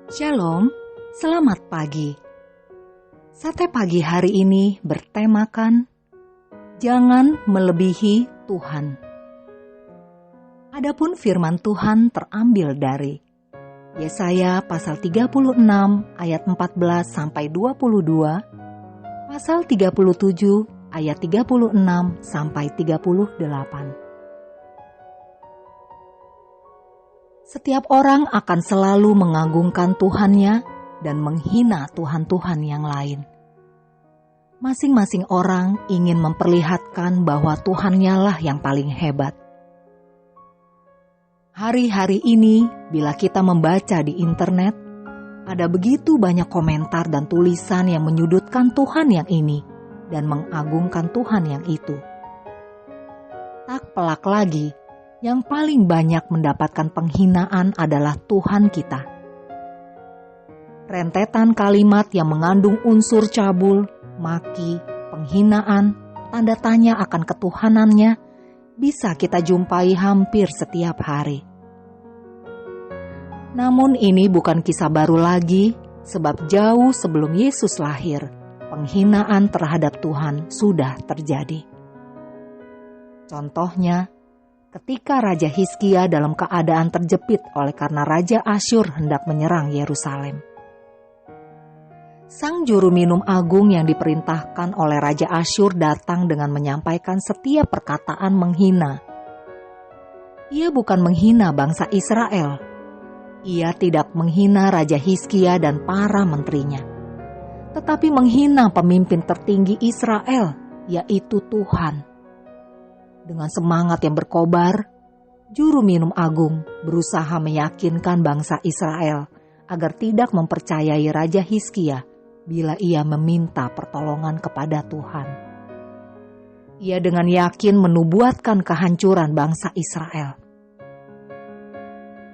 Shalom, selamat pagi. Sate pagi hari ini bertemakan jangan melebihi Tuhan. Adapun firman Tuhan terambil dari Yesaya pasal 36 ayat 14 sampai 22, pasal 37 ayat 36 sampai 38. Setiap orang akan selalu mengagungkan Tuhannya dan menghina Tuhan-Tuhan yang lain. Masing-masing orang ingin memperlihatkan bahwa Tuhannya lah yang paling hebat. Hari-hari ini, bila kita membaca di internet, ada begitu banyak komentar dan tulisan yang menyudutkan Tuhan yang ini dan mengagungkan Tuhan yang itu. Tak pelak lagi, yang paling banyak mendapatkan penghinaan adalah Tuhan kita. Rentetan kalimat yang mengandung unsur cabul, maki, penghinaan, tanda tanya akan ketuhanannya bisa kita jumpai hampir setiap hari. Namun ini bukan kisah baru lagi, sebab jauh sebelum Yesus lahir, penghinaan terhadap Tuhan sudah terjadi. Contohnya, ketika Raja Hizkia dalam keadaan terjepit oleh karena Raja Asyur hendak menyerang Yerusalem. Sang juru minum agung yang diperintahkan oleh Raja Asyur datang dengan menyampaikan setiap perkataan menghina. Ia bukan menghina bangsa Israel. Ia tidak menghina Raja Hizkia dan para menterinya, tetapi menghina pemimpin tertinggi Israel, yaitu Tuhan. Dengan semangat yang berkobar, juru minum agung berusaha meyakinkan bangsa Israel agar tidak mempercayai Raja Hizkia bila ia meminta pertolongan kepada Tuhan. Ia dengan yakin menubuatkan kehancuran bangsa Israel.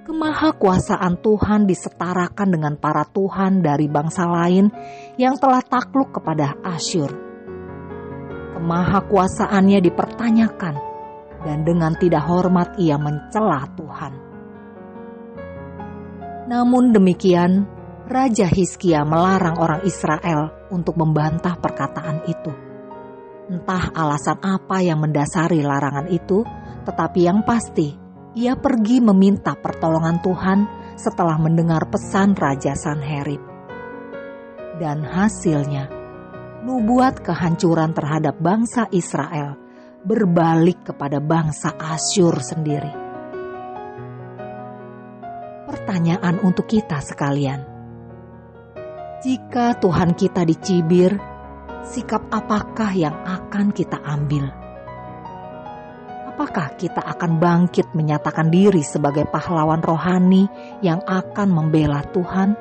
Kemahakuasaan Tuhan disetarakan dengan para tuhan dari bangsa lain yang telah takluk kepada Asyur. Kemahakuasaannya dipertanyakan, dan dengan tidak hormat ia mencela Tuhan. Namun demikian, Raja Hizkia melarang orang Israel untuk membantah perkataan itu. Entah alasan apa yang mendasari larangan itu, tetapi yang pasti, ia pergi meminta pertolongan Tuhan setelah mendengar pesan Raja Sanherib. Dan hasilnya, nubuat kehancuran terhadap bangsa Israel berbalik kepada bangsa Asyur sendiri. Pertanyaan untuk kita sekalian. Jika Tuhan kita dicibir, sikap apakah yang akan kita ambil? Apakah kita akan bangkit menyatakan diri sebagai pahlawan rohani yang akan membela Tuhan?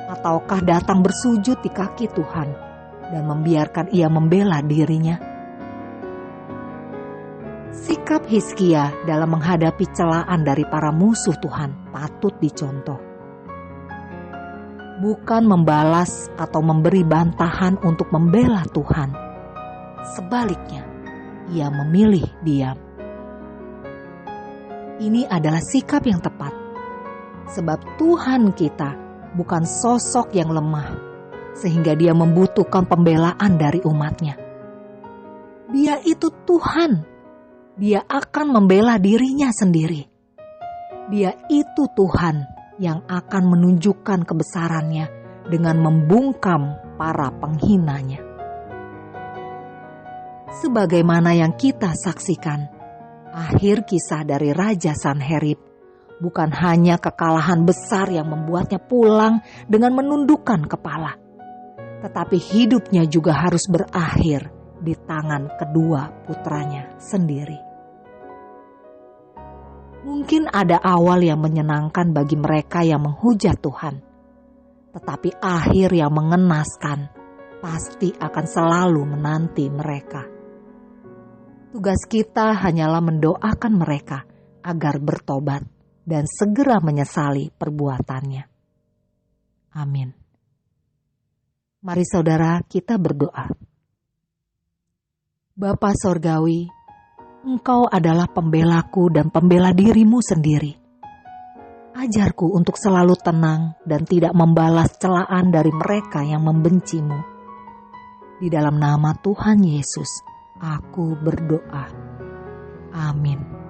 Ataukah datang bersujud di kaki Tuhan dan membiarkan ia membela dirinya? Sikap Hizkia dalam menghadapi celaan dari para musuh Tuhan patut dicontoh. Bukan membalas atau memberi bantahan untuk membela Tuhan. Sebaliknya, ia memilih diam. Ini adalah sikap yang tepat, sebab Tuhan kita bukan sosok yang lemah, sehingga dia membutuhkan pembelaan dari umatnya. Dia itu Tuhan. Dia akan membela dirinya sendiri. Dia itu Tuhan yang akan menunjukkan kebesarannya dengan membungkam para penghinanya. Sebagaimana yang kita saksikan, akhir kisah dari Raja Sanherib bukan hanya kekalahan besar yang membuatnya pulang dengan menundukkan kepala, tetapi hidupnya juga harus berakhir di tangan kedua putranya sendiri. Mungkin ada awal yang menyenangkan bagi mereka yang menghujat Tuhan, tetapi akhir yang mengenaskan pasti akan selalu menanti mereka. Tugas kita hanyalah mendoakan mereka agar bertobat dan segera menyesali perbuatannya. Amin. Mari saudara, kita berdoa. Bapa Sorgawi, Engkau adalah pembelaku dan pembela dirimu sendiri. Ajarku untuk selalu tenang dan tidak membalas celaan dari mereka yang membencimu. Di dalam nama Tuhan Yesus, aku berdoa. Amin.